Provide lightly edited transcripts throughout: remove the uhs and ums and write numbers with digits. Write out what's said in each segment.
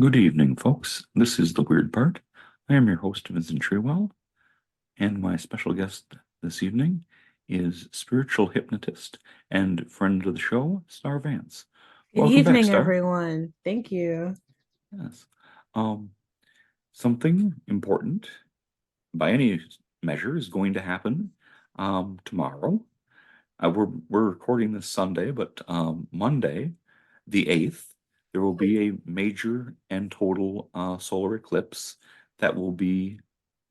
Good evening, folks. This is The Weird Part. I am your host, Vincent Treewell, and my special guest this evening is spiritual hypnotist and friend of the show, Star Vance. Good Welcome back, evening, Star. everyone. Thank you. Yes. Um, Something important by any measure is going to happen tomorrow. We're recording this Sunday, but Monday, the 8th, there will be a major and total solar eclipse that will be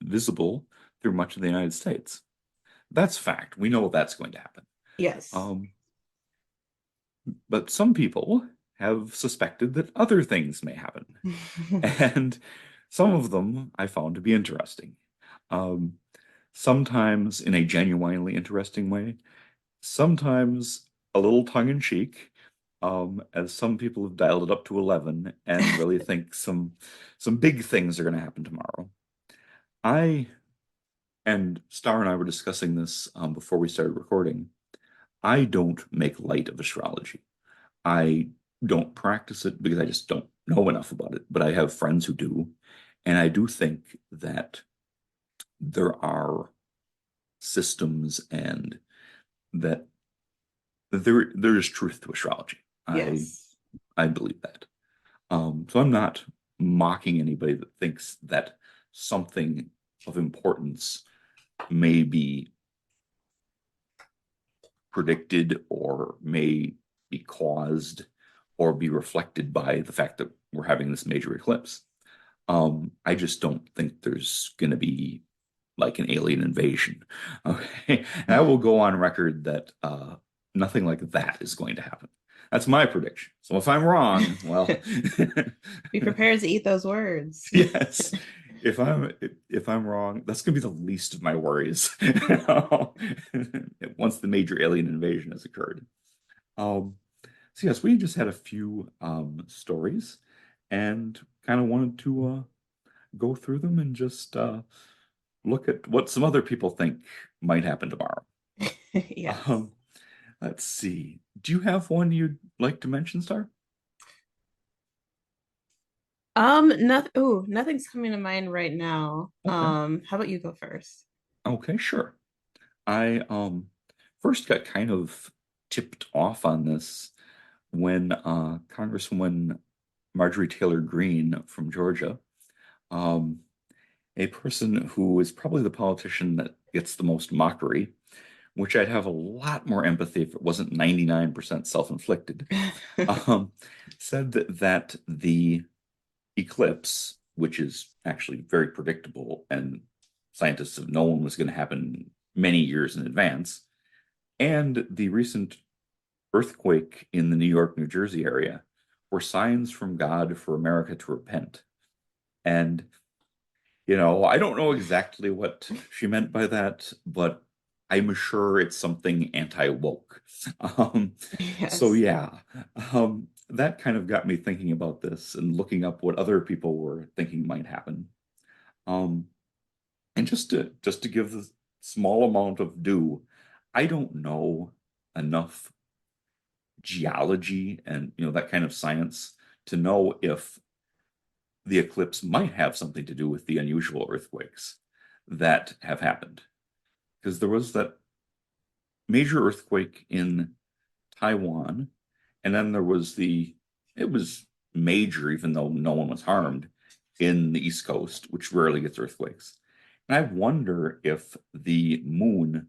visible through much of the United States. That's fact. We know that's going to happen. Yes. Um, but some people have suspected that other things may happen. And some of them I found to be interesting. Um, Sometimes in a genuinely interesting way, sometimes a little tongue in cheek, as some people have dialed it up to 11 and really think some big things are going to happen tomorrow. I and Star and I were discussing this before we started recording. I don't make light of astrology. I don't practice it because I just don't know enough about it, but I have friends who do. And I do think that there are systems and that there is truth to astrology. I Yes. I believe that. So I'm not mocking anybody that thinks that something of importance may be predicted or may be caused or be reflected by the fact that we're having this major eclipse. I just don't think there's going to be like an alien invasion. Okay. And I will go on record that nothing like that is going to happen. That's my prediction. So if I'm wrong, well, Be prepared to eat those words. yes. If I'm wrong, that's gonna be the least of my worries. Once the major alien invasion has occurred. Um, so yes, we just had a few stories and kind of wanted to go through them and just look at what some other people think might happen tomorrow. Yes. Um, let's see. Do you have one you'd like to mention, Star? Nothing's coming to mind right now. Okay. How about you go first? Okay, sure. I first got kind of tipped off on this when Congresswoman Marjorie Taylor Greene from Georgia, um, a person who is probably the politician that gets the most mockery, which I'd have a lot more empathy if it wasn't 99% self-inflicted, um, said that the eclipse, which is actually very predictable and scientists have known was going to happen many years in advance, and the recent earthquake in the New York, New Jersey area were signs from God for America to repent. And, I don't know exactly what she meant by that, but I'm sure it's something anti-woke. So Yes. yeah, that kind of got me thinking about this and looking up what other people were thinking might happen. Um, and just to give the small amount of due, I don't know enough geology and that kind of science to know if the eclipse might have something to do with the unusual earthquakes that have happened. Because there was that major earthquake in Taiwan, and then there was it was major, even though no one was harmed, in the East Coast, which rarely gets earthquakes. And I wonder if the moon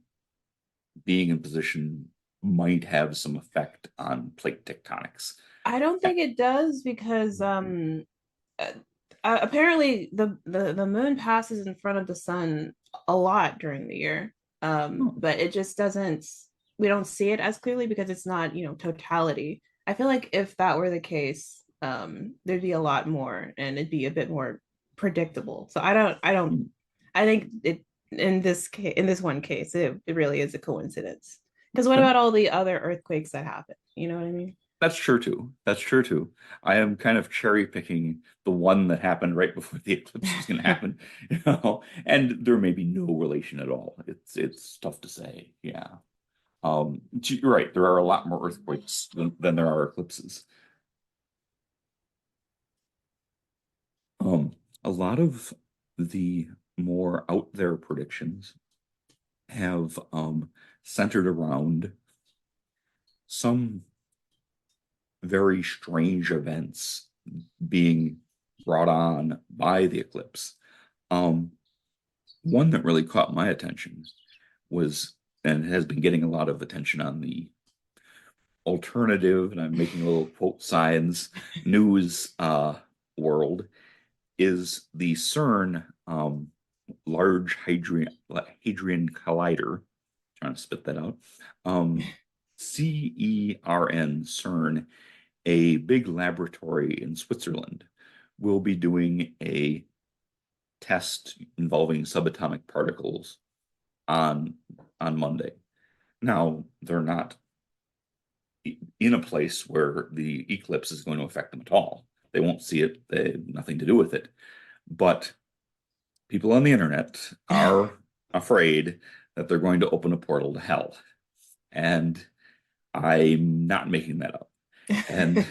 being in position might have some effect on plate tectonics. I don't think it does because uh, apparently the moon passes in front of the sun a lot during the year. Oh, But it just doesn't, we don't see it as clearly because it's not, totality. I feel like if that were the case, there'd be a lot more and it'd be a bit more predictable. So I think it in this one case, it really is a coincidence. Because what okay. about all the other earthquakes that happen? You know what I mean? That's true too. That's true too. I am kind of cherry picking the one that happened right before the eclipse was going to happen, and there may be no relation at all. It's tough to say. Yeah. You're right. There are a lot more earthquakes than there are eclipses. Um, a lot of the more out there predictions have centered around some very strange events being brought on by the eclipse. Um, One that really caught my attention was, and has been getting a lot of attention on the alternative, and I'm making a little quote signs, news world, is the CERN Large Hadron Collider. Trying to spit that out. CERN, CERN, a big laboratory in Switzerland, will be doing a test involving subatomic particles on on Monday. Now, they're not in a place where the eclipse is going to affect them at all. They won't see it, they have nothing to do with it. But people on the internet are afraid that they're going to open a portal to hell. And I'm not making that up. And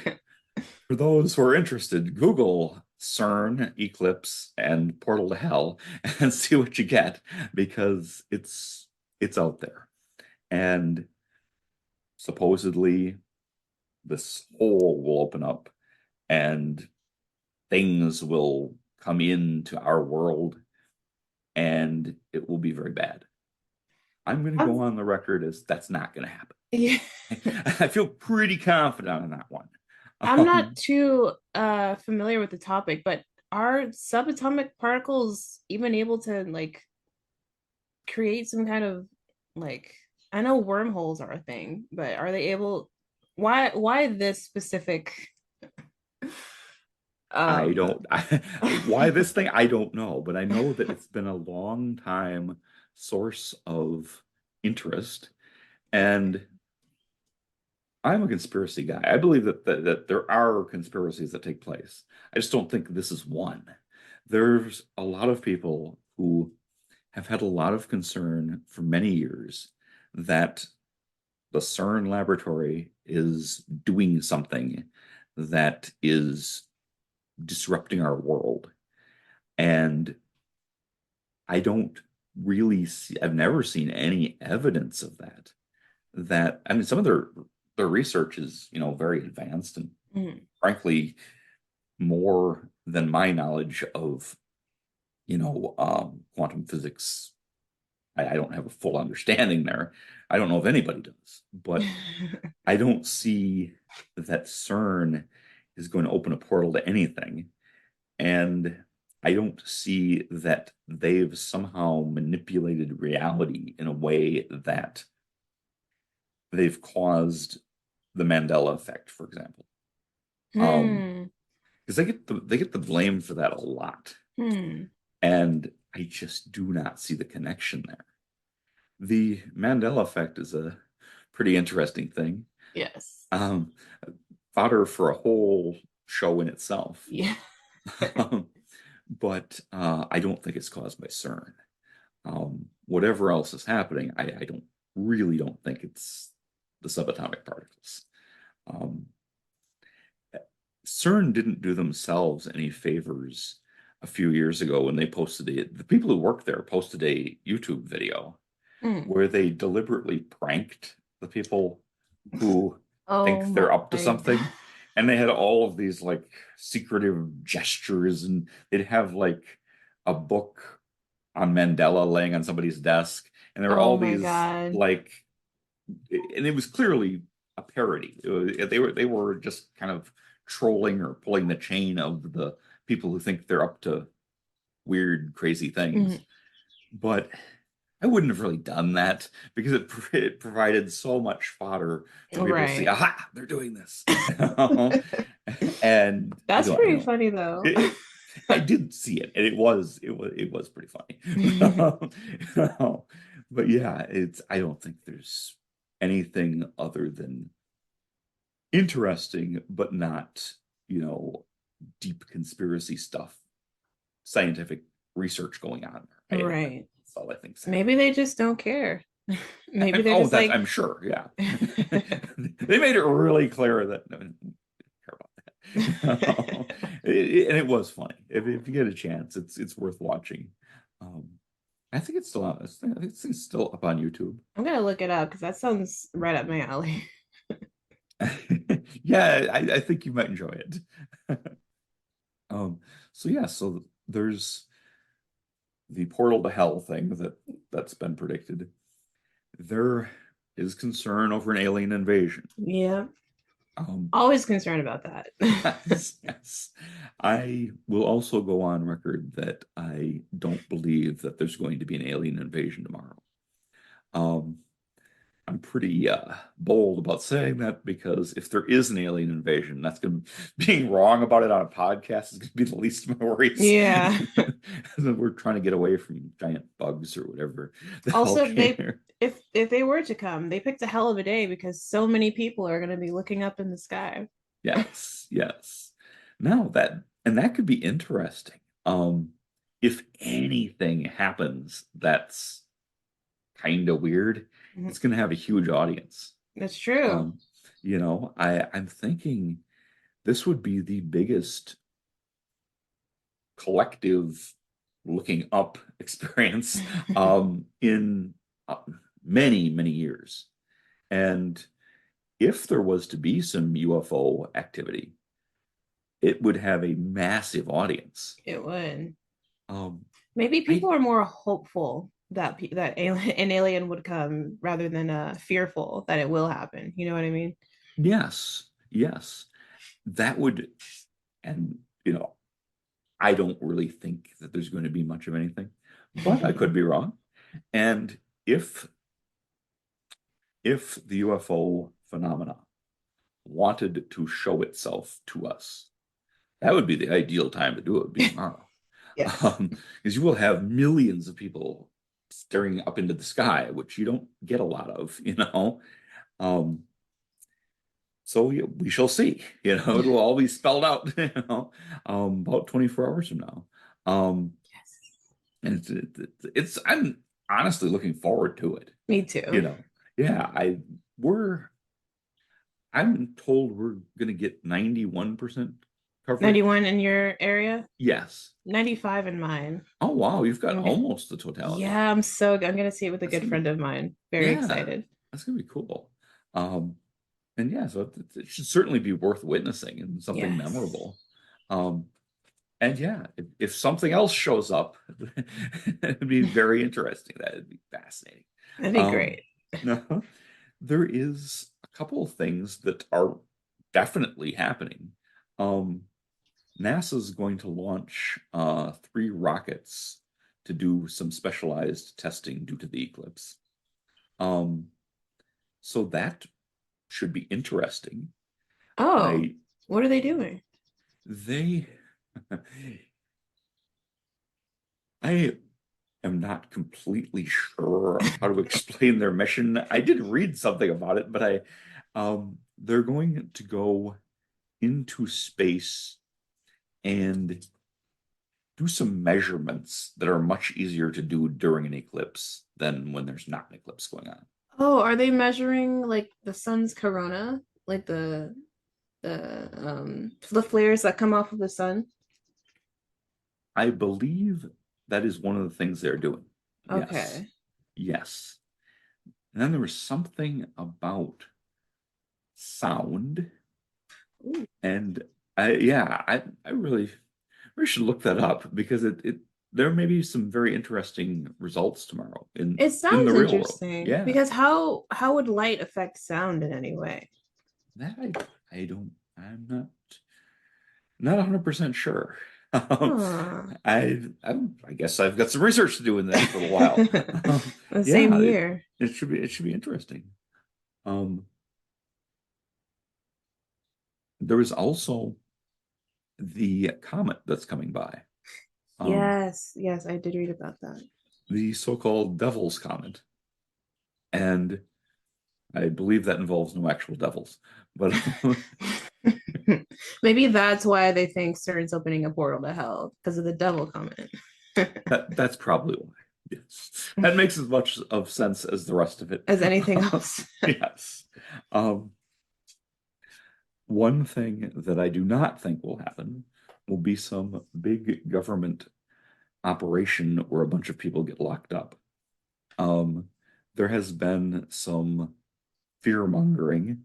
for those who are interested, Google CERN, Eclipse, and Portal to Hell and see what you get because it's out there. And supposedly this hole will open up and things will come into our world and it will be very bad. I'm going to go I'm, on the record as that's not going to happen. yeah. I feel pretty confident on that one. I'm not too familiar with the topic, but are subatomic particles even able to like create some kind of like, I know wormholes are a thing, but are they able, why this specific I um don't, why this thing, I don't know, but I know that it's been a long time source of interest. And I'm a conspiracy guy. I believe that there are conspiracies that take place. I just don't think this is one. There's a lot of people who have had a lot of concern for many years that the CERN laboratory is doing something that is disrupting our world. And I don't really see, I've never seen any evidence of that. That, I mean, some of their research is, very advanced and Mhm. frankly more than my knowledge of, quantum physics. I don't have a full understanding there. I don't know if anybody does, but I don't see that CERN is going to open a portal to anything. And I don't see that they've somehow manipulated reality in a way that they've caused the Mandela effect, for example. Um, Hmm. because they get the blame for that a lot. Hmm. And I just do not see the connection there. The Mandela effect is a pretty interesting thing. Yes. Um, Fodder for a whole show in itself. Yeah. Um, but I don't think it's caused by CERN. Whatever else is happening, I don't really don't think it's the subatomic particles. Um, CERN didn't do themselves any favors a few years ago when they posted the people who work there posted a YouTube video Hmm. where they deliberately pranked the people who Oh think they're my up to God. something. And they had all of these like secretive gestures, and they'd have like a book on Mandela laying on somebody's desk. And there were Oh all my these God. like, and it was clearly a parody. They were just kind of trolling or pulling the chain of the people who think they're up to weird, crazy things. Mhm. But I wouldn't have really done that because it provided so much fodder for people to see. Right. Aha, they're doing this, and I That's don't, pretty funny though. I did see it, and it was pretty funny. But yeah, I don't think there's anything other than interesting, but not, you know, deep conspiracy stuff, scientific research going on. Right. That's all I think's Maybe happening. they just don't care. Maybe they're Oh, just that's like I'm sure. Yeah, they made it really clear that no one care about that. And it was funny. If you get a chance, it's worth watching. Um, I think it's still on. I think it's still up on YouTube. I'm gonna look it up because that sounds right up my alley. Yeah, I think you might enjoy it. Um, so yeah, so there's the portal to hell thing that's been predicted. There is concern over an alien invasion. Yeah, Um, always concerned about that. yes, yes. I will also go on record that I don't believe that there's going to be an alien invasion tomorrow. Um, I'm pretty bold about saying that because if there is an alien invasion, that's going to being wrong about it on a podcast is going to be the least of my worries. Yeah. We're trying to get away from giant bugs or whatever the hell Also, came they here. if they were to come, they picked a hell of a day because so many people are going to be looking up in the sky. Yes, yes. Now that could be interesting. If anything happens that's kind of weird, Mhm. it's going to have a huge audience. That's true. Um, I'm thinking this would be the biggest collective looking up experience in many, many years. And if there was to be some UFO activity, it would have a massive audience. It would. Um, Maybe I people are more hopeful that an alien would come rather than fearful that it will happen. You know what I mean? yes, yes, that would, and I don't really think that there's going to be much of anything, but I could be wrong. And if if the UFO phenomena wanted to show itself to us, that would be the ideal time to do it, would be tomorrow. Yes. Because you will have millions of people staring up into the sky, which you don't get a lot of. Um, so we shall see. It'll all be spelled out, about 24 hours from now. Um, and I'm honestly looking forward to it. Me You too. know, yeah, we're I'm told we're gonna get 91% coverage. 91 in your area, Yes. 95 in mine. Oh wow, you've got I'm g- almost the totality. yeah, I'm gonna see it with a That's good gonna be friend of mine. Very yeah, excited. that's gonna be cool. Um, and yeah, so it should certainly be worth witnessing and something Yes. memorable. Um, and yeah, if something else shows up, it'd be very interesting. That'd be fascinating. That'd be Um, great. there is a couple of things that are definitely happening. Um, NASA's going to launch three rockets to do some specialized testing due to the eclipse. Um, so that should be interesting. Oh, I what are they doing? they I am not completely sure how to explain their mission. I did read something about it, but they're going to go into space and do some measurements that are much easier to do during an eclipse than when there's not an eclipse going on. Oh, are they measuring like the sun's corona? Like the flares that come off of the sun? I believe that is one of the things they're doing. Yes. Okay. Yes. And then there was something about sound. Ooh. And I really should look that up because it there may be some very interesting results tomorrow It in the sounds real world. interesting Yeah. because how would light affect sound in any way? That I don't I'm not 100% sure. Um, Huh. I guess I've got some research to do in that for a while. The same Yeah, it, here. it should be interesting. Um, there is also the comet that's coming by, um, Yes, yes, I did read about that. the so-called Devil's Comet, and I believe that involves no actual devils, but Maybe that's why they think CERN's opening a portal to hell because of the devil comment. that's probably why. Yes, that makes as much of sense as the rest of it. As anything else. Yes. Um, one thing that I do not think will happen will be some big government operation where a bunch of people get locked up. Um, there has been some fear mongering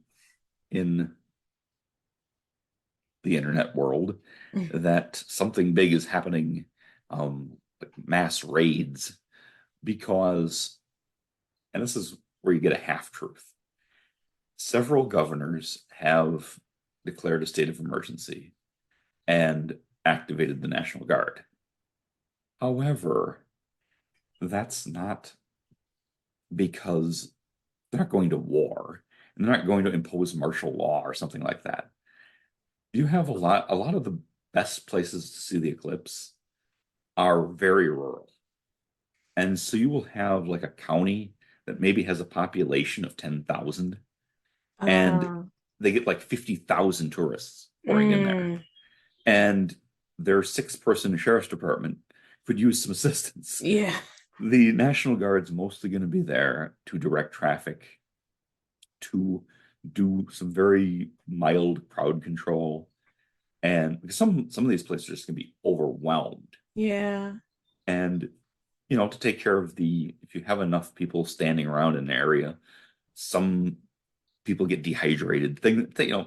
in the internet world that something big is happening, like mass raids, because, and this is where you get a half truth. Several governors have declared a state of emergency and activated the National Guard. However, that's not because they're not going to war and they're not going to impose martial law or something like that. You have a lot of the best places to see the eclipse are very rural. And so you will have like a county that maybe has a population of 10,000 and Uh, they get like 50,000 tourists pouring in there. mm, And their six-person sheriff's department could use some assistance. yeah. The National Guard's mostly going to be there to direct traffic, to do some very mild crowd control, and because some of these places are just going to be overwhelmed, Yeah. and to take care of the if you have enough people standing around in an area, some people get dehydrated,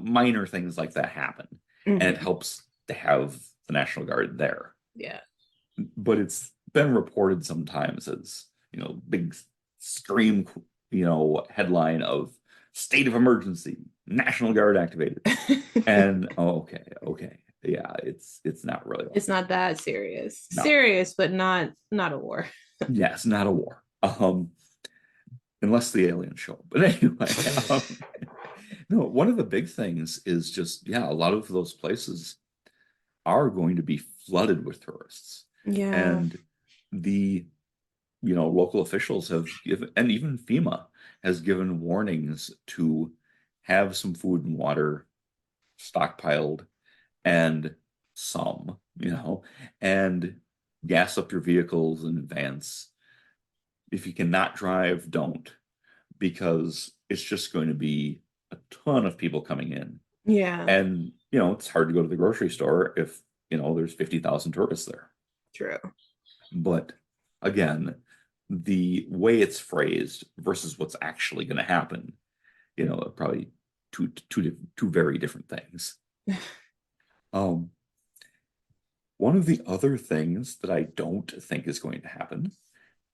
minor things like that happen, and it Mhm. helps to have the National Guard there. Yeah. But it's been reported sometimes as big scream headline of state of emergency, National Guard activated. And oh, okay, yeah, it's not really like It's that. not that serious. No, Serious, but not a war. yes, not a war. Unless the aliens show up. But anyway, no, one of the big things is just, yeah, a lot of those places are going to be flooded with tourists. Yeah. And the local officials have given, and even FEMA has given warnings to have some food and water stockpiled, and some, and gas up your vehicles in advance. If you cannot drive, don't, because it's just going to be a ton of people coming in. Yeah. And, it's hard to go to the grocery store if, there's 50,000 tourists there. True. But again, the way it's phrased versus what's actually going to happen, probably two very different things. Um, One of the other things that I don't think is going to happen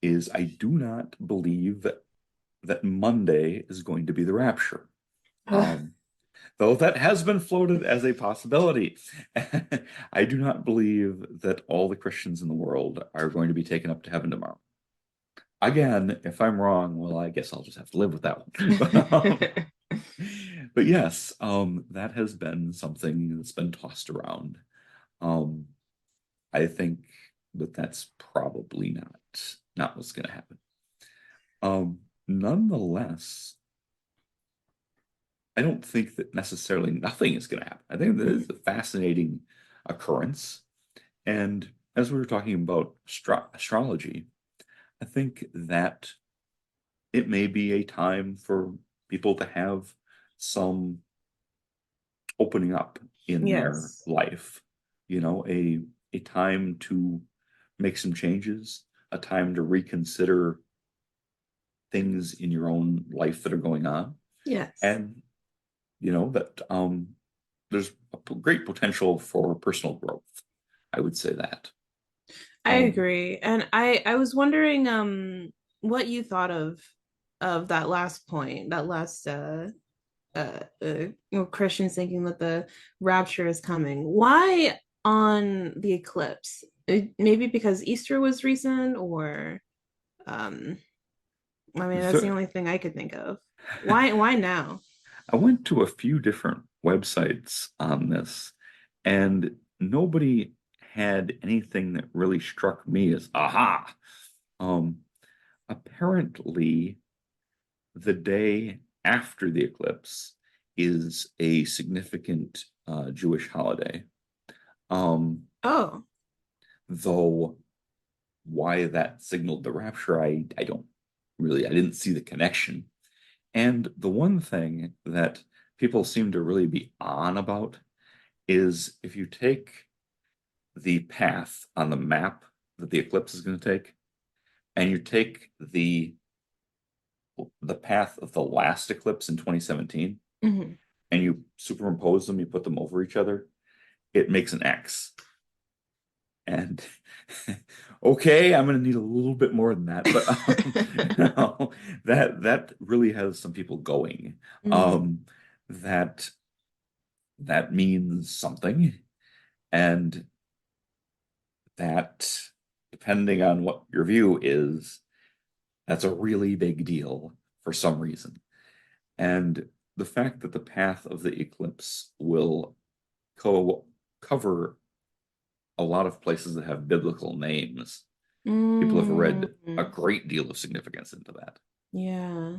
is I do not believe that Monday is going to be the rapture. Um, though that has been floated as a possibility. I do not believe that all the Christians in the world are going to be taken up to heaven tomorrow. Again, if I'm wrong, well, I guess I'll just have to live with that one. But yes, that has been something that's been tossed around. Um, I think that that's probably not what's going to happen. Nonetheless, I don't think that necessarily nothing is going to happen. I think that is a fascinating occurrence. And as we were talking about astrology, I think that it may be a time for people to have some opening up in their Yes. life, a time to make some changes, a time to reconsider things in your own life that are going on. Yes. And that there's a great potential for personal growth. I would say that. I Um, agree. And I was wondering what you thought of that last point, that last Christians thinking that the rapture is coming. Why on the eclipse? Maybe because Easter was recent, or um, I mean, that's the so only thing I could think of. Why now? I went to a few different websites on this, and nobody had anything that really struck me as aha. Um, Apparently, the day after the eclipse is a significant Jewish holiday. Um, Oh, though why that signaled the rapture, I don't I didn't see the connection. And the one thing that people seem to really be on about is if you take the path on the map that the eclipse is going to take, and you take the path of the last eclipse in 2017, Mhm. and you superimpose them, you put them over each other, it makes an X. And okay, I'm going to need a little bit more than that, but that really has some people going. Mm. Um, that that means something, and that, depending on what your view is, that's a really big deal for some reason. And the fact that the path of the eclipse will cover a lot of places that have biblical names, people have read a Mm. great deal of significance into that. Yeah.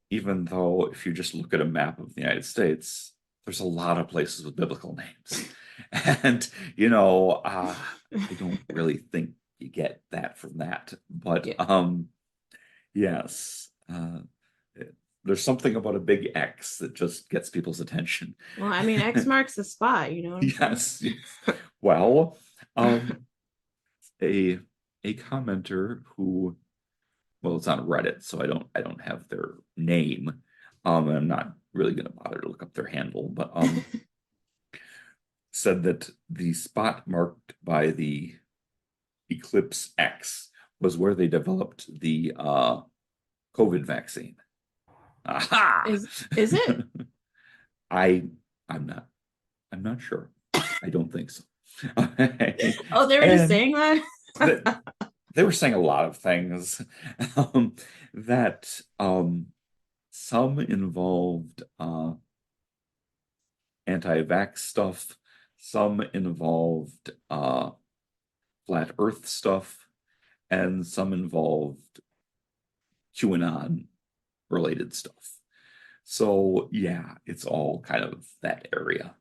Even though, if you just look at a map of the United States, there's a lot of places with biblical names. And, I don't really think you get that from that. But Yeah. yes, there's something about a big X that just gets people's attention. Well, I mean, X marks the spot, you know what I'm saying? Yes, yes. Well, a a commenter who, well, it's on Reddit, so I don't have their name. And I'm not really gonna bother to look up their handle, but said that the spot marked by the Eclipse X was where they developed the COVID vaccine. Aha! Is it? I I'm not I'm not sure. I don't think so. Oh, they were just And saying that? that they were saying a lot of things um, that some involved anti-vax stuff, some involved flat Earth stuff, and some involved QAnon related stuff. So yeah, it's all kind of that area.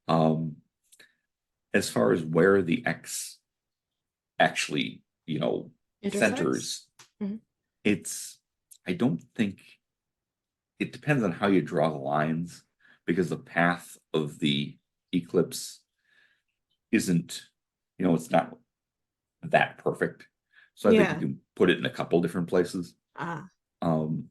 Um, as far as where the X actually, Intersects? centers, Mhm. it's, I don't think, it depends on how you draw the lines, because the path of the eclipse isn't, it's not that perfect. So I think you Yeah. can put it in a couple different places. Ah. Um,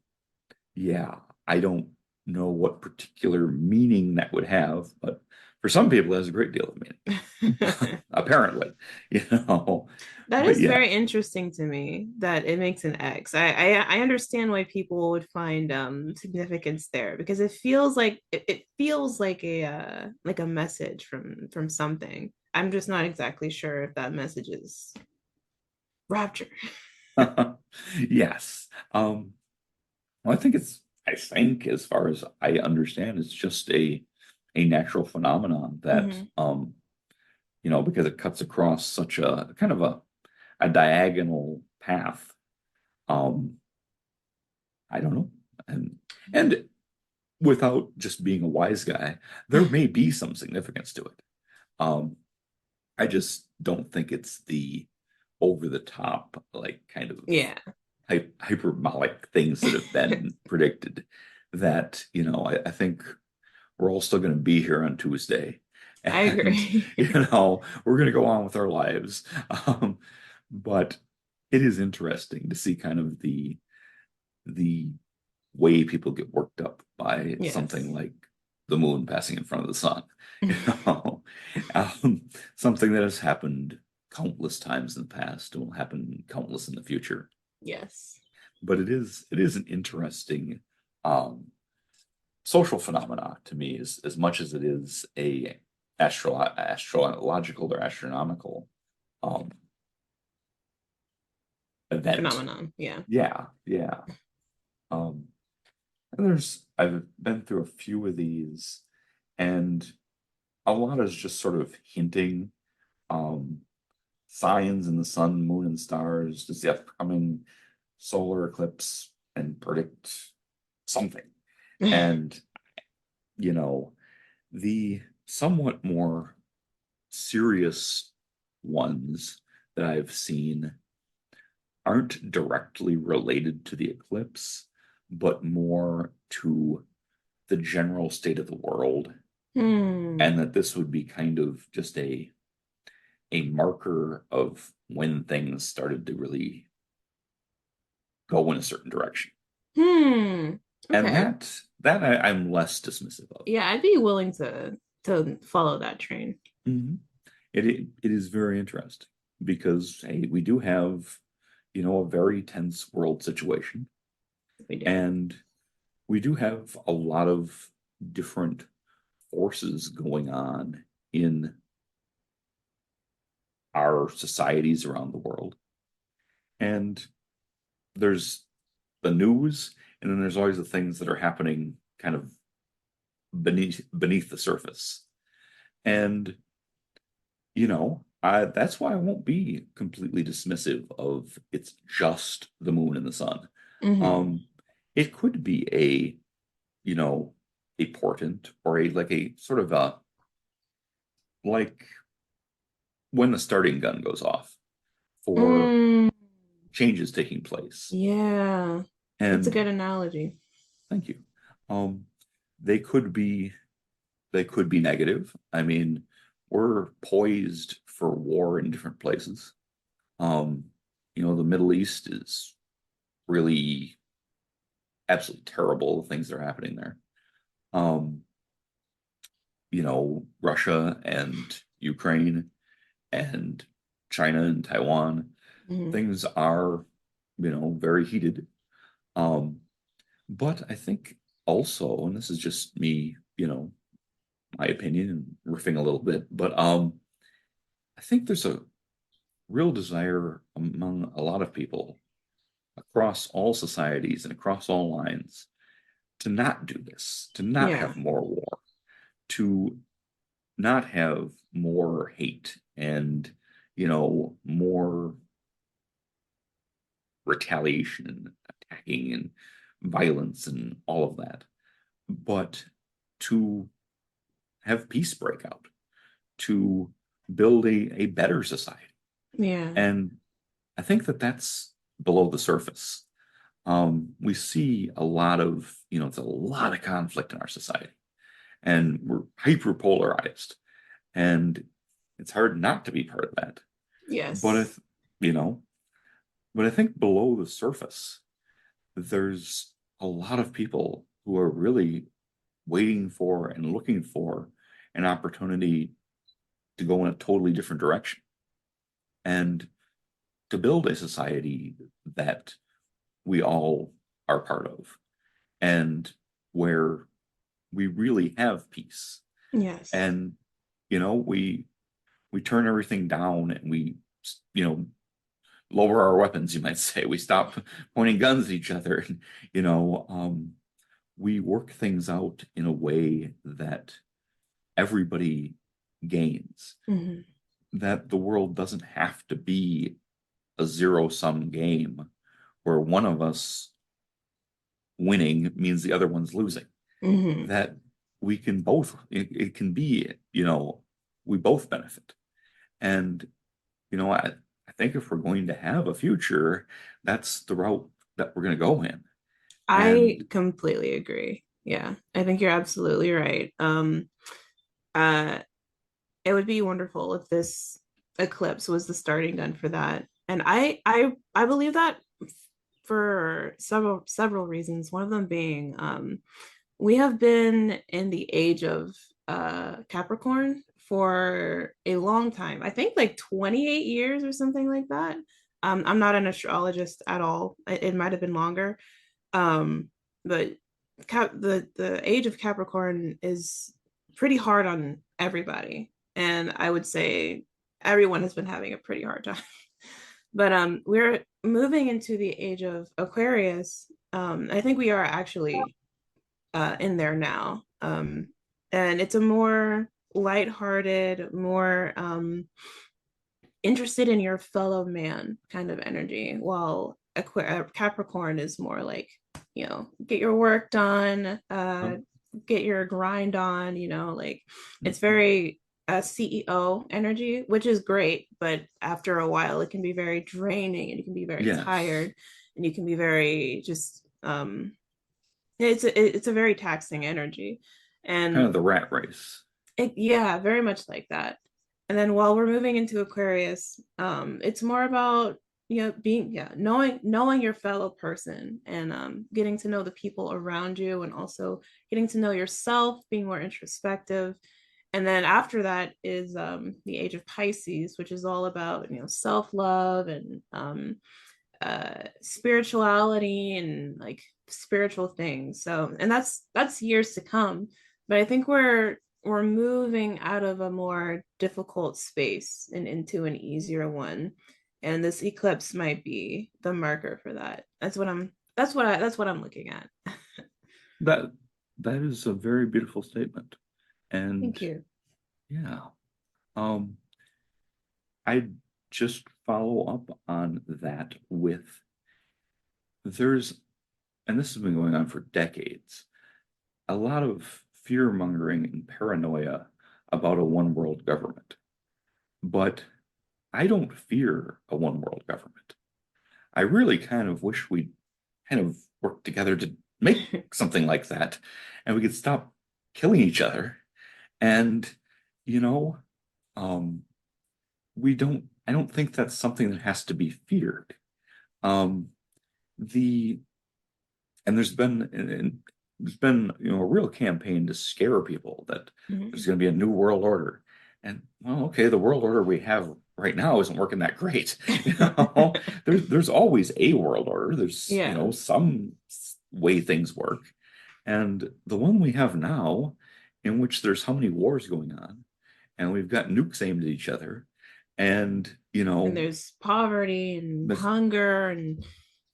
yeah, I don't know what particular meaning that would have, but for some people, it has a great deal of meaning, apparently, you know. That But is yeah, very interesting to me that it makes an X. I understand why people would find significance there because it feels like a message from something. I'm just not exactly sure if that message is rapture. yes. Well, I think as far as I understand, it's just a natural phenomenon that, Hmm. because it cuts across such a kind of a diagonal path. Um, I don't know. And without just being a wise guy, there may be some significance to it. Um, I just don't think it's the over the top, like kind of Yeah, hyperbolic things that have been predicted. That, I think we're all still going to be here on Tuesday, I and agree. we're going to go on with our lives. But it is interesting to see kind of the way people get worked up by something Yes. like the moon passing in front of the sun, you know, um, something that has happened countless times in the past and will happen countless in the future. Yes. But it is an interesting um, social phenomena to me, as much as it is a astrological or astronomical um, event. Phenomenon. Yeah. Yeah, yeah. Um, and I've been through a few of these, and a lot is just sort of hinting um, signs in the sun, moon, and stars, just the upcoming solar eclipse, and predict something. And, you know, the somewhat more serious ones that I've seen aren't directly related to the eclipse, but more to the general state of the world, Hmm. and that this would be kind of just a a marker of when things started to really go in a certain direction. Hmm. And Okay. I'm less dismissive of. Yeah, I'd be willing to follow that train. Mhm. It is very interesting because hey, we do have, a very tense world situation, We do. and we do have a lot of different forces going on in our societies around the world. And there's the news, and then there's always the things that are happening kind of beneath the surface. And that's why I won't be completely dismissive of it's just the moon and the sun. Hmm. Um, it could be you know, a portent or a like a sort of a like when the starting gun goes off for Mm, changes taking place. yeah, that's a And good analogy. thank you. Um, they could be they could be negative. I mean, we're poised for war in different places. Um, the Middle East is really absolutely terrible, the things that are happening there. Um, Russia and Ukraine and China and Taiwan, Hmm. things are, very heated. Um, but I think also, and this is just me, my opinion and riffing a little bit, but I think there's a real desire among a lot of people across all societies and across all lines to not do this, to not Yeah. have more war, to not have more hate and, more retaliation and attacking and violence and all of that, but to have peace break out, to build a better society. Yeah. And I think that that's below the surface. We see a lot of, it's a lot of conflict in our society, and we're hyper polarized, and it's hard not to be part of that. But Yes. if, you know, but I think below the surface, there's a lot of people who are really waiting for and looking for an opportunity to go in a totally different direction and to build a society that we all are part of and where we really have peace. Yes. And we turn everything down and we you know lower our weapons, you might say. We stop pointing guns at each other, and we work things out in a way that everybody gains, Hmm. that the world doesn't have to be a zero-sum game where one of us winning means the other one's losing. Hmm. That we can both, it can be, we both benefit. And, I think if we're going to have a future, that's the route that we're going to go in. I And completely agree. Yeah, I think you're absolutely right. Uh, it would be wonderful if this eclipse was the starting gun for that. And I believe that for several reasons. One of them being we have been in the age of Capricorn for a long time. I think like 28 years or something like that. I'm not an astrologist at all. It might have been longer. Um, but the age of Capricorn is pretty hard on everybody, and I would say everyone has been having a pretty hard time. But we're moving into the age of Aquarius. I think we are actually in there now, and it's a more lighthearted, more interested in your fellow man kind of energy, while Capricorn is more like, get your work done, get your grind on, like it's very CEO energy, which is great, but after a while it can be very draining and you can be very yes, tired and you can be very just it's a very taxing energy. kind of And the rat race. yeah, very much like that. And then while we're moving into Aquarius, it's more about being knowing your fellow person and getting to know the people around you and also getting to know yourself, being more introspective. And then after that is the age of Pisces, which is all about self-love and spirituality and like spiritual things. So, and that's years to come. But I think we're moving out of a more difficult space and into an easier one. And this eclipse might be the marker for that. That's what I'm looking at. That that is a very beautiful statement. And Thank you. yeah, um, I just follow up on that with there's, and this has been going on for decades, a lot of fear mongering and paranoia about a one world government. But I don't fear a one world government. I really kind of wish we'd kind of work together to make something like that and we could stop killing each other. And, you know, um, I don't think that's something that has to be feared. Um, the, and there's been, a real campaign to scare people that there's Mhm. going to be a new world order. And well, okay, the world order we have right now isn't working that great. There's always a world order. There's, Yeah. some way things work. And the one we have now, in which there's how many wars going on, and we've got nukes aimed at each other, and And there's poverty and this, hunger and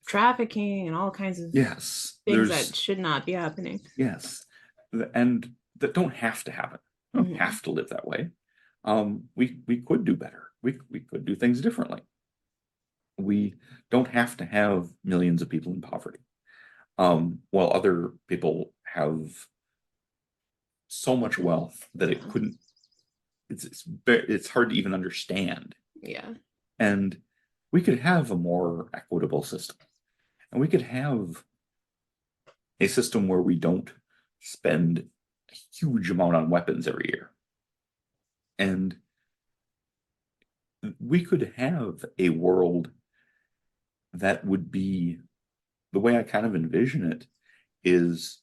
trafficking and all kinds of yes, things that should not be happening. yes, and that don't have to happen. We don't Mhm. have to live that way. We could do better. We could do things differently. We don't have to have millions of people in poverty. While other people have so much wealth that it Yeah. couldn't. It's hard to even understand. Yeah. And we could have a more equitable system, and we could have a system where we don't spend a huge amount on weapons every year. And we could have a world that would be the way I kind of envision it is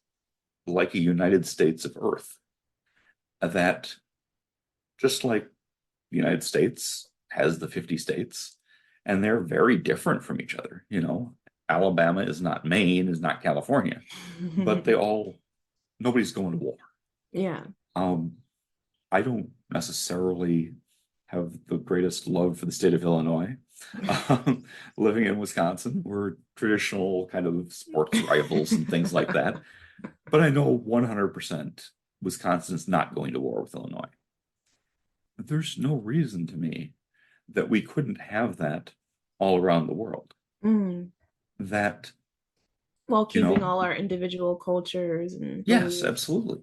like a United States of Earth, that just like the United States has the 50 states, and they're very different from each other. Alabama is not Maine, is not California, but nobody's going to war. Yeah. Um, I don't necessarily have the greatest love for the state of Illinois. Um, Living in Wisconsin, we're traditional kind of sports rivals and things like that. But I know 100% Wisconsin is not going to war with Illinois. There's no reason to me that we couldn't have that all around the world. Mm. That, While you keeping know, all our individual cultures and yes, beliefs. absolutely.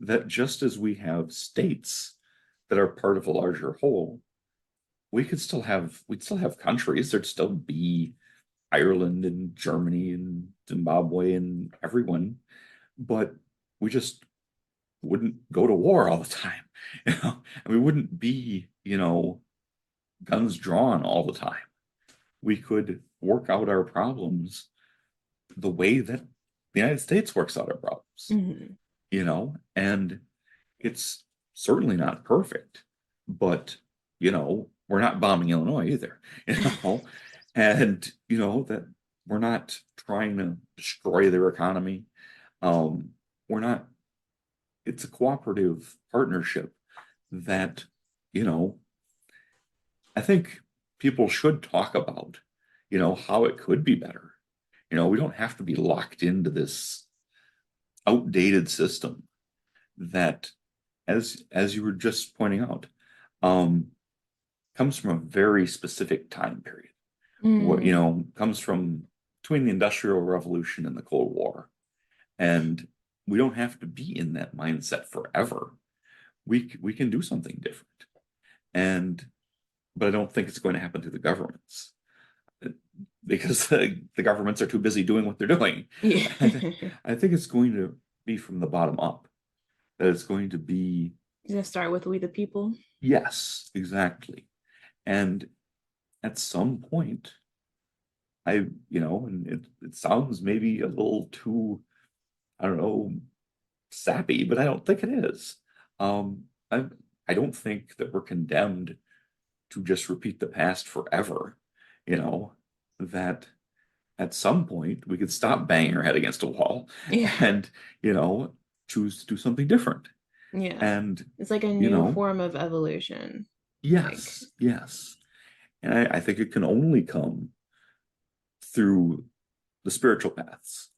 That just as we have states that are part of a larger whole, we'd still have countries. There'd still be Ireland and Germany and Zimbabwe and everyone, but we just wouldn't go to war all the time. And we wouldn't be, guns drawn all the time. We could work out our problems the way that the United States works out our problems, Mhm. and it's certainly not perfect, but we're not bombing Illinois either, and that we're not trying to destroy their economy. Um, we're not, it's a cooperative partnership that, you know, I think people should talk about, how it could be better. We don't have to be locked into this outdated system that, as you were just pointing out, um, comes from a very specific time period. What Mm. comes from between the Industrial Revolution and the Cold War, and we don't have to be in that mindset forever. We can do something different, and but I don't think it's going to happen through the governments because the governments are too busy doing what they're doing. Yeah. I think it's going to be from the bottom up. That it's going to be He's gonna start with We the People. Yes, exactly. And at some point, and it sounds maybe a little too, I don't know, sappy, but I don't think it is. I I don't think that we're condemned to just repeat the past forever, you know, that at some point we could stop banging our head against a wall Yeah. and, you know, choose to do something different. Yeah. And, It's like a you new know, form of evolution. Like, yes, yes. And I think it can only come through the spiritual paths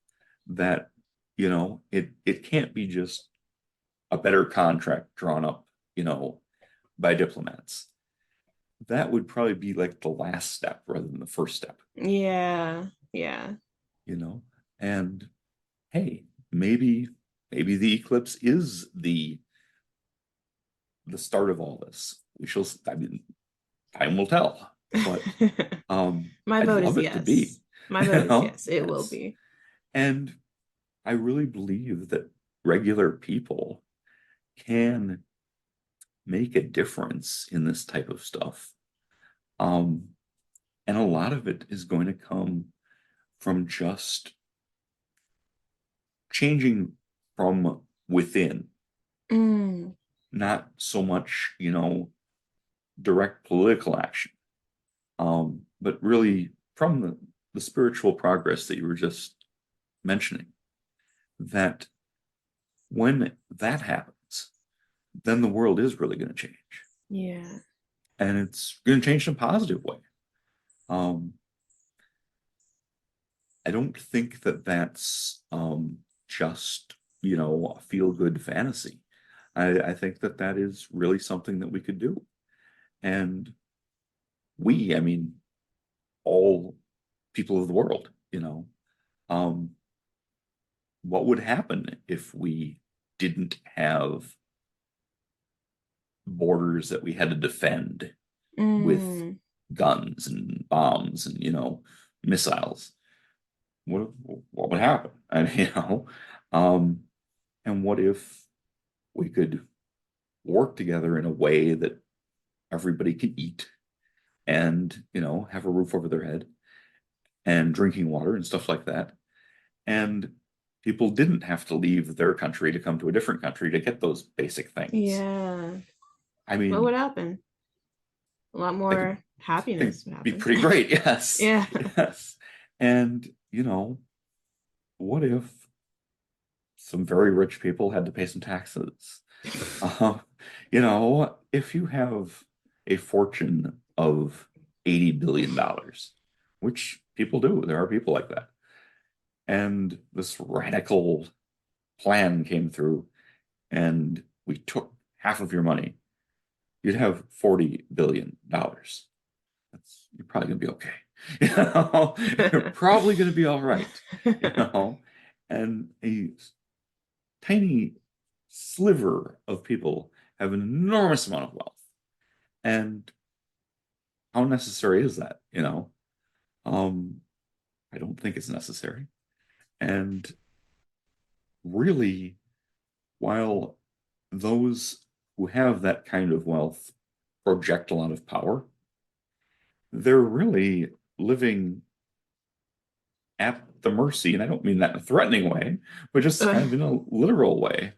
that, it can't be just a better contract drawn up, by diplomats. That would probably be like the last step rather than the first step, yeah, yeah. you know? And hey, maybe the eclipse is the start of all this. I mean, time will tell, but My I'd vote is love it to be, yes. My vote is yes. It will Yes. be. And I really believe that regular people can make a difference in this type of stuff. Um, and a lot of it is going to come from just changing from within, Mm, not so much, direct political action, but really from the spiritual progress that you were just mentioning, that when that happens, then the world is really going to change. yeah. And it's going to change in a positive way. Um, I don't think that that's just, a feel good fantasy. I think that that is really something that we could do. And I mean, all people of the world, um, what would happen if we didn't have borders that we had to defend with Mm, guns and bombs and, missiles? What would happen? I mean, um, and what if we could work together in a way that everybody can eat and, have a roof over their head and drinking water and stuff like that. And people didn't have to leave their country to come to a different country to get those basic things. yeah. I What would mean, happen? A lot I think more think happiness would be happen. pretty great. Yes. Yeah. Yes. And, what if some very rich people had to pay some taxes? Uh, if you have a fortune of $80 billion, which people do, there are people like that, and this radical plan came through and we took half of your money, you'd have $40 billion. You're probably gonna be okay. You're probably gonna be all right, and a tiny sliver of people have an enormous amount of wealth. And how necessary is that? Um, I don't think it's necessary. And really, while those who have that kind of wealth project a lot of power, they're really living at the mercy, and I don't mean that in a threatening way, but just kind of in a literal way,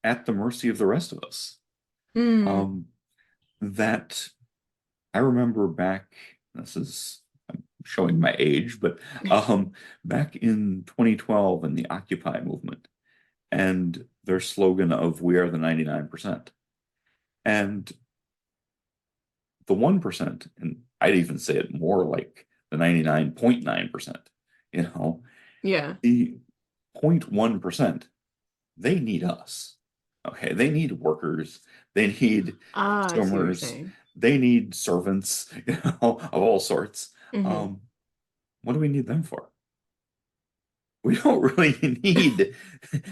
at the mercy of the rest of us. Mm, Um, that I remember back, I'm showing my age, but back in 2012 in the Occupy movement and their slogan of "We are the 99%." And the 1%, and I'd even say it more like the 99.9%, you know, yeah. the 0.1%, they need us. Okay. They need workers, they need Ah, I see what you're consumers, saying. they need servants, of all sorts. Hmm. Um, what do we need them for? We don't really need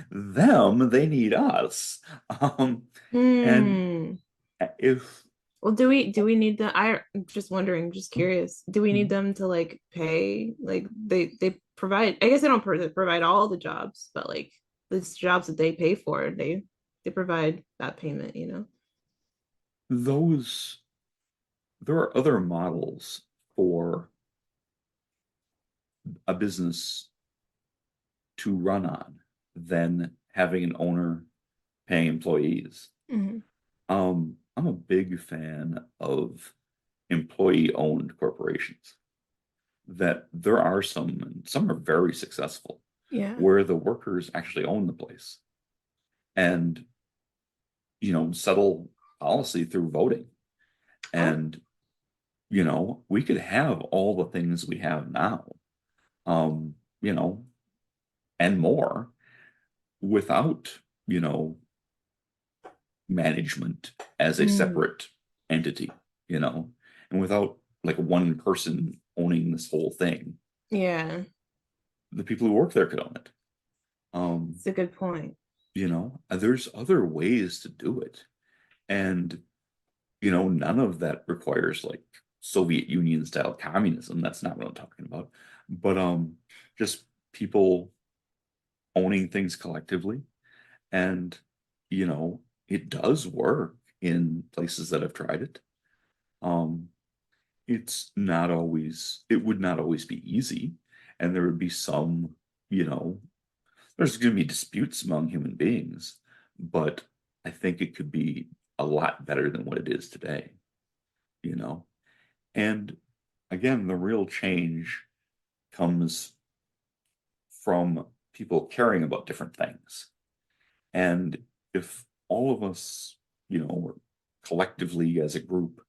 them, they need us. Um, and Hmm. if Well, do we need them? I'm just wondering, just curious. Do we need them to like pay? Like they provide. I guess they don't provide all the jobs, but like the jobs that they pay for, they provide that payment. those there are other models for a business to run on than having an owner paying employees. Mhm. I'm a big fan of employee-owned corporations. That there are some, and some are very successful, Yeah. where the workers actually own the place and settle policy through voting. Oh. And we could have all the things we have now, um, you know, and more without, you know, management as a Mm. separate entity, you know, and without like one person owning this whole thing. Yeah. The people who work there could own it. Um, It's a good point. there's other ways to do it. And, none of that requires like Soviet Union style communism. That's not what I'm talking about. But just people owning things collectively. And, it does work in places that have tried it. Um, it would not always be easy. And there would be some, you know, there's going to be disputes among human beings, but I think it could be a lot better than what it is today, you know? And again, the real change comes from people caring about different things. And if all of us, or collectively as a group,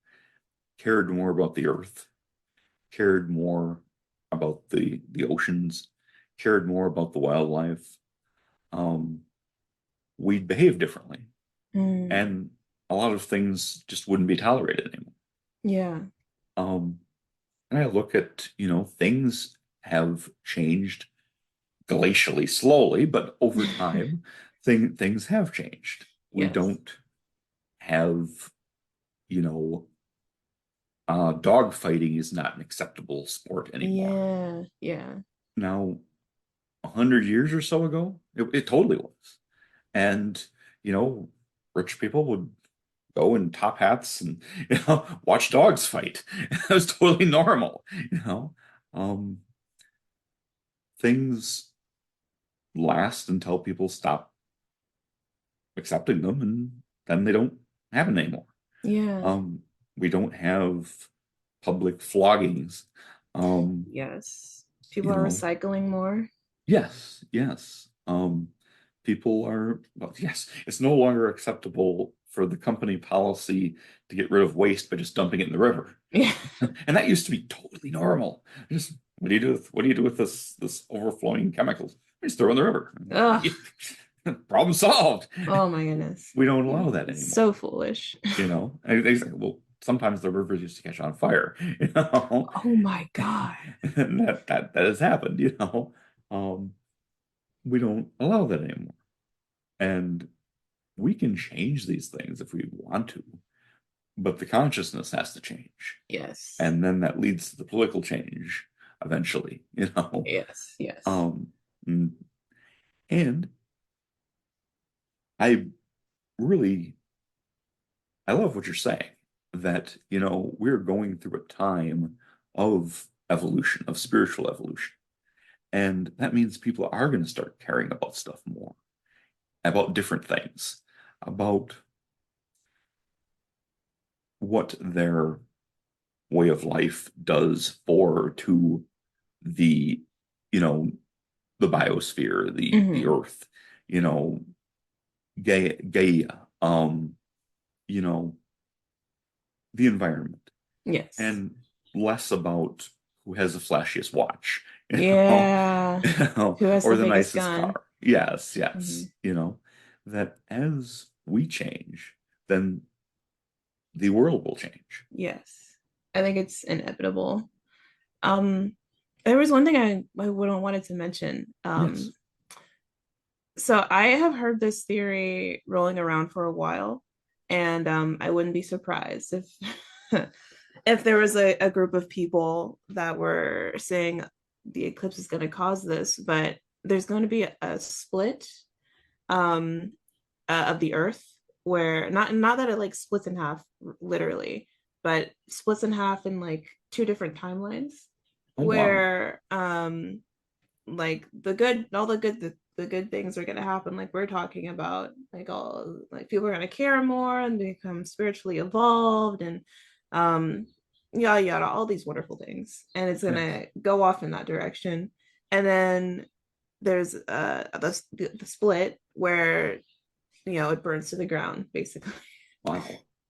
cared more about the earth, cared more about the oceans, cared more about the wildlife, um, we'd behave differently. Mm. And a lot of things just wouldn't be tolerated anymore. Yeah. Um, and I look at, things have changed glacially slowly, but over time, things have changed. We Yes. don't have, you know, dog fighting is not an acceptable sport anymore. Yeah. Yeah. Now, 100 years or so ago, it totally was. And, you know, rich people would go in top hats and watch dogs fight. It was totally normal. Um, things last until people stop accepting them, and then they don't happen anymore. Yeah. Um, we don't have public floggings. Um, Yes. you People are know, recycling more. yes, yes. People are, well, yes, it's no longer acceptable for the company policy to get rid of waste by just dumping it in the river. Yeah. And that used to be totally normal. Just what do you do with this overflowing chemicals? We just throw it in the river. Ugh. Problem solved. Oh my goodness. We don't allow that It's anymore. so foolish. And they say, well, sometimes the rivers used to catch on fire, Oh my God. and that has happened, Um, we don't allow that anymore. And we can change these things if we want to, but the consciousness has to change. Yes. And then that leads to the political change eventually. Yes. Yes. Um, mm, and I really I love what you're saying that, we're going through a time of evolution, of spiritual evolution. And that means people are going to start caring about stuff more, about different things, about what their way of life does for to the, you know, the biosphere, the Hmm. earth, you know, Gaia, you know, the environment, Yes. and less about who has the flashiest watch, Yeah. Who has or the the biggest nicest gun? car. Yes, Hmm. yes, that as we change, then the world will change. Yes. I think it's inevitable. Um, there was one thing I wouldn't wanted to mention. Yes. So I have heard this theory rolling around for a while, and I wouldn't be surprised if if there was a group of people that were saying the eclipse is going to cause this, but there's going to be a split um, of the Earth. where not that it like splits in half literally, but splits in half in like two different timelines Oh, wow. where like the good all the good things are going to happen like we're talking about, like all like people are going to care more and become spiritually evolved and um yada yada, all these wonderful things, and it's going Yes. to go off in that direction. And then there's the split where it burns to the ground basically. Wow.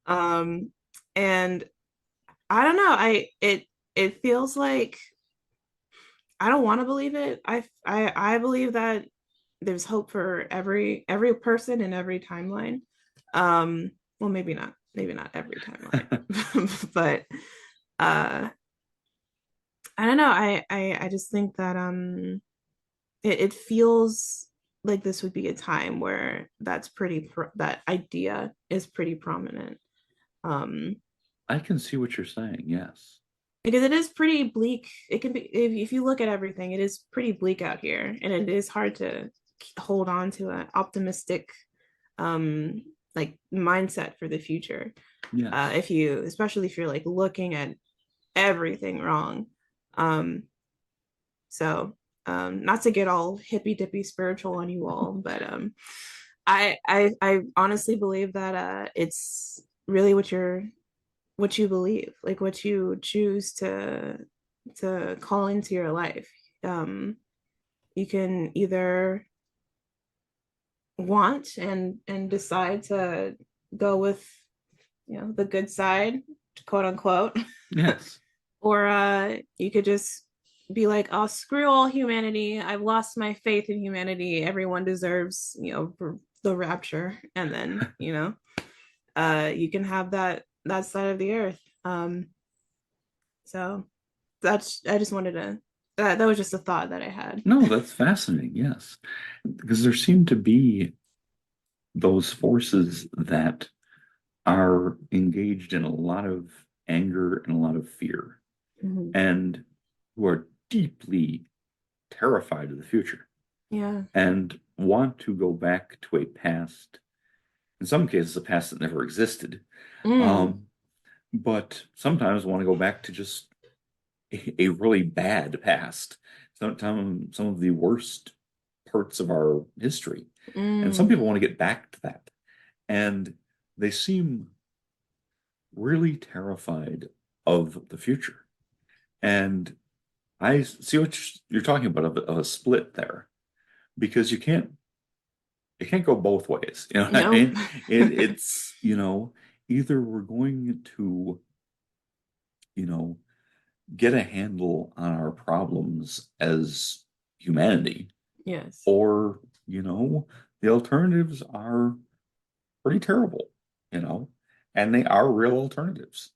um and I don't know, it feels like I don't want to believe it. I believe that there's hope for every person in every timeline. Well, maybe not every timeline, but uh, I don't know. I just think that it feels like this would be a time where that idea is pretty prominent. Um, I can see what you're saying. Yes. because it is pretty bleak. It can be if you look at everything, it is pretty bleak out here, and it is hard to hold on to an optimistic um like mindset for the future. Yes. If you especially if you're like looking at everything wrong. Um, so not to get all hippy dippy spiritual on you all, but I honestly believe that it's really what you believe, like what you choose to call into your life. Um, you can either want and decide to go with the good side, quote unquote, Yes. or you could just be like, oh, screw all humanity, I've lost my faith in humanity, everyone deserves the rapture, and then you can have that side of the earth. So that's I just wanted to that was just a thought that I had. No, that's fascinating. Yes. Because there seem to be those forces that are engaged in a lot of anger and a lot of fear Mhm. and who are deeply terrified of the future Yeah. and want to go back to a past, in some cases, a past that never existed. Mm. Um, but sometimes want to go back to just a really bad past, sometimes some of the worst parts of our history. And some Mm. people want to get back to that. And they seem really terrified of the future. And I see what you're talking about of a split there because it can't go both ways. You know what I No. mean? It's, either we're going to, you know, get a handle on our problems as humanity, Yes. or, the alternatives are pretty terrible, you know, and they are real alternatives.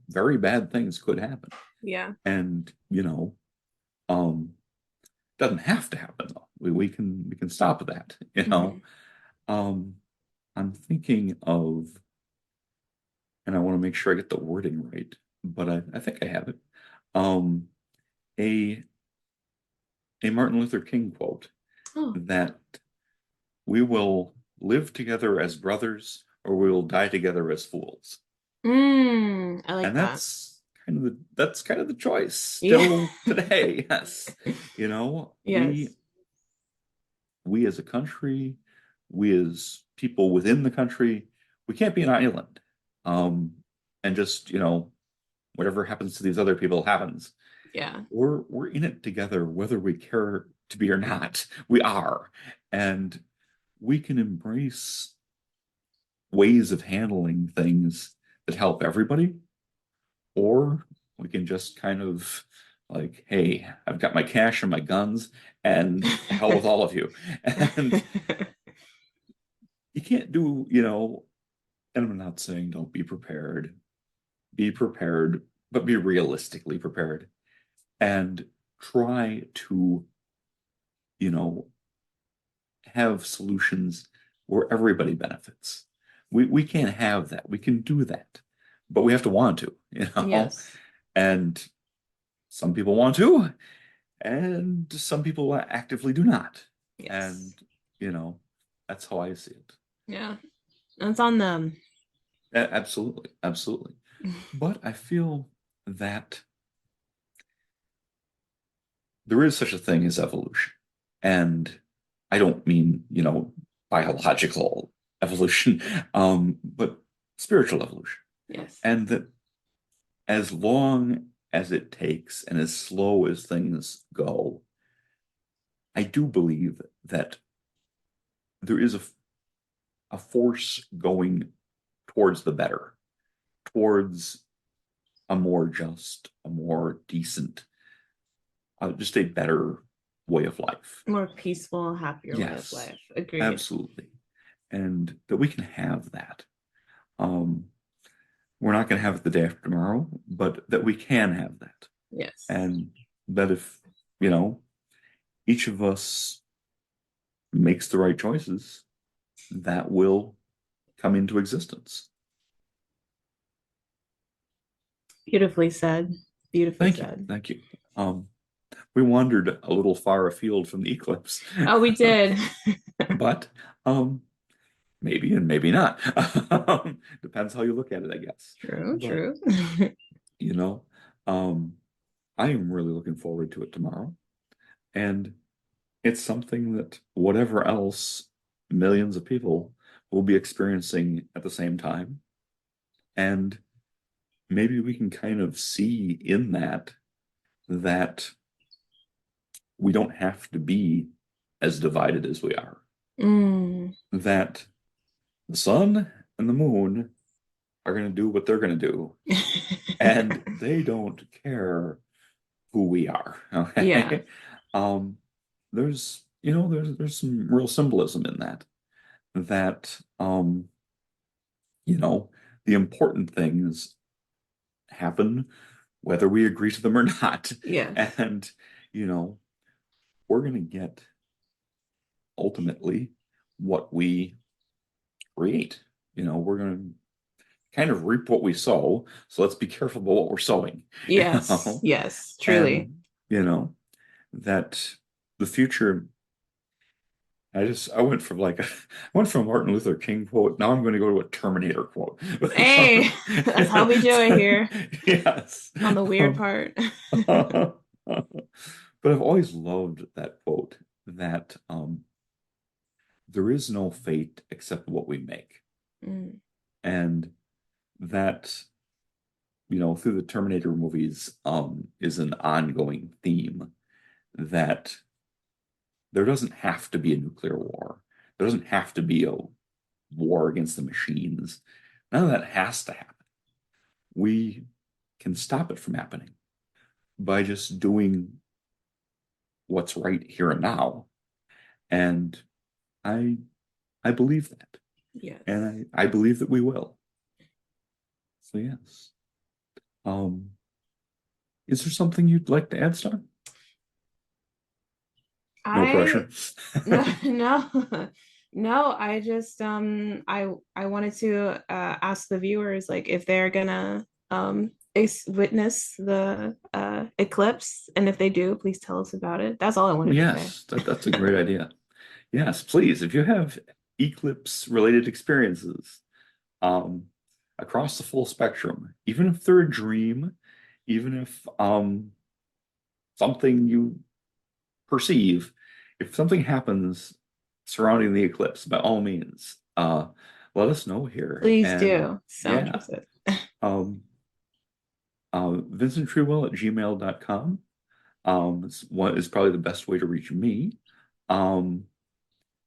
Very bad things could happen. Yeah. And, um, doesn't have to happen though. We can stop that, Mhm. Um, I'm thinking of, and I want to make sure I get the wording right, but I think I have it. Um, a a Martin Luther King quote Oh. that we will live together as brothers or we will die together as fools. I like And that. that's kind of the choice Yeah. still today. Yes. You know, we Yes. we as a country, we as people within the country, we can't be an island. Um, and just, whatever happens to these other people happens. Yeah. We're in it together, whether we care to be or not. We are. And we can embrace ways of handling things that help everybody, or we can just kind of like, hey, I've got my cash and my guns, and to hell with all of you. And you can't do, and I'm not saying don't be prepared, but be realistically prepared and try to, you know, have solutions where everybody benefits. We can't have that. We can do that, but we have to want to, Yes. and some people want to, and some people actively do not. And, Yes. you know, that's how I see it. Yeah. And it's on them. Absolutely, absolutely. But I feel that there is such a thing as evolution. And I don't mean, biological evolution, but spiritual evolution. Yes. And that as long as it takes and as slow as things go, I do believe that there is a force going towards the better, towards a more just, a more decent, just a better way of life. More peaceful, happier way of Yes, life. Agreed. absolutely. And that we can have that. Um, we're not going to have it the day after tomorrow, but that we can have that. Yes. And that if, you know, each of us makes the right choices, that will come into existence. Beautifully said. Beautifully Thank you. said. Thank you. Um, we wandered a little far afield from the eclipse, Oh, we did. but um, maybe and maybe not. Depends how you look at it, I guess. True, But, true. you know, um, I am really looking forward to it tomorrow. And it's something that whatever else millions of people will be experiencing at the same time. And maybe we can kind of see in that we don't have to be as divided as we are. Mm. That the sun and the moon are going to do what they're going to do, and they don't care who we are. Yeah. Okay. Um, there's some real symbolism in that you know, the important things happen whether we agree to them or not. Yes. And, you know, we're going to get ultimately what we create. We're going to kind of reap what we sow. So let's be careful about what we're sowing. you Yes. know, Yes. Truly. and, you know, that the future. I went from I went from a Martin Luther King quote. Now I'm going to go to a Terminator quote. Hey, that's how we do it here Yes. on the weird Um, part. but I've always loved that quote that there is no fate except what we make. Mm. And that, through the Terminator movies, is an ongoing theme that there doesn't have to be a nuclear war. There doesn't have to be a war against the machines. None of that has to happen. We can stop it from happening by just doing what's right here and now. And I I believe that. Yes. And I believe that we will. So yes. Um, is there something you'd like to add, Star? No I pressure. no no no, I just I wanted to ask the viewers like if they're gonna witness the eclipse, and if they do, please tell us about it. That's all I wanted to say. Yes, that's a great idea. Yes, please. If you have eclipse related experiences, um, across the full spectrum, even if they're a dream, even if something you perceive, if something happens surrounding the eclipse, by all means, let us know here. Please And do. So yeah, interested. um, vincenttreewell@gmail.com is what is probably the best way to reach me. Um,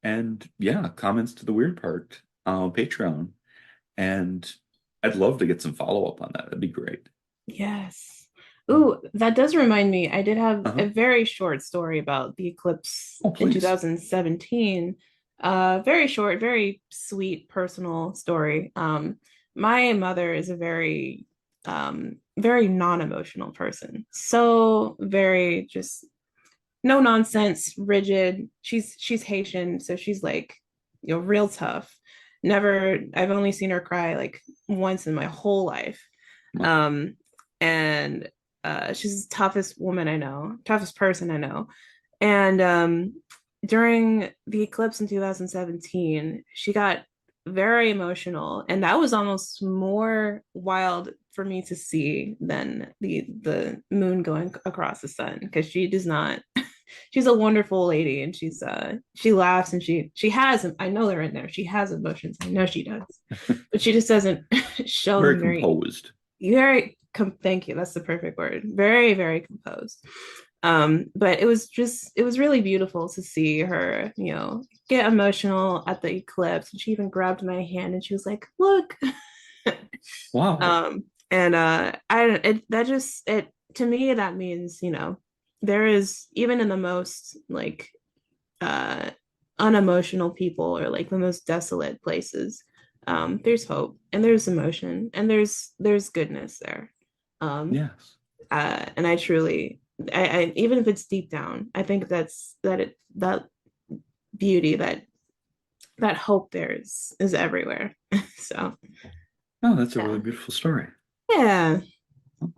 and yeah, comments to the weird part, Patreon. And I'd love to get some follow up on that. That'd be great. Yes. Um, Ooh, that does remind me. I did have uh-huh. a very short story about the eclipse Oh, in please. 2017. Very short, very sweet, personal story. My mother is a very non-emotional person. So very just no nonsense, rigid. She's Haitian, so she's like, real tough. Never, I've only seen her cry like once in my whole life. Well, Um, and she's the toughest woman I know, toughest person I know. And during the eclipse in 2017, she got very emotional, and that was almost more wild for me to see than the moon going across the sun, because she does not she's a wonderful lady, and she laughs, and she has, I know they're in there, she has emotions, I know she does, but she just doesn't show Very them very composed. thank you, that's the perfect word, very very composed. But it was really beautiful to see her, get emotional at the eclipse, and she even grabbed my hand and she was like, look. Wow. And I it that just it to me that means, there is, even in the most like uh unemotional people, or like the most desolate places, there's hope, and there's emotion, and there's goodness there. um Yes. and I truly, I even if it's deep down, I think that beauty, that hope there is everywhere. So Oh, that's a really yeah. beautiful story. Yeah.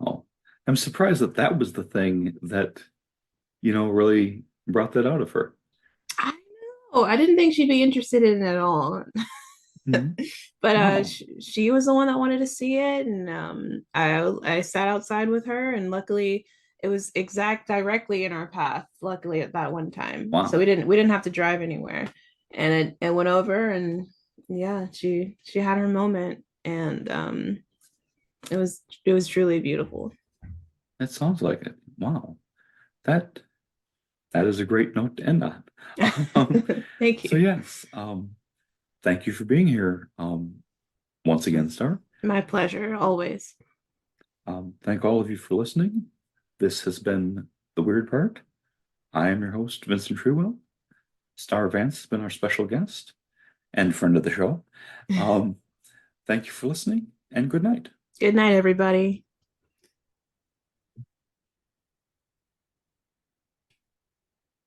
Oh, I'm surprised that that was the thing that, really brought that out of her. I know. I didn't think she'd be interested in it at all. Hmm. But Wow. she was the one that wanted to see it, and I sat outside with her, and luckily it was exact directly in our path. Luckily at that one time, so Wow. we didn't have to drive anywhere, and it went over, and yeah, she had her moment, and it was truly beautiful. That sounds like it. Wow. That that is a great note to end on. Um, Thank so you. yes, thank you for being here. Once again, Star. My pleasure, always. Thank all of you for listening. This has been The Weird Part. I am your host, Vincent Truewell. Star Vance has been our special guest and friend of the show. Um, Thank you for listening, and good night. Good night, everybody.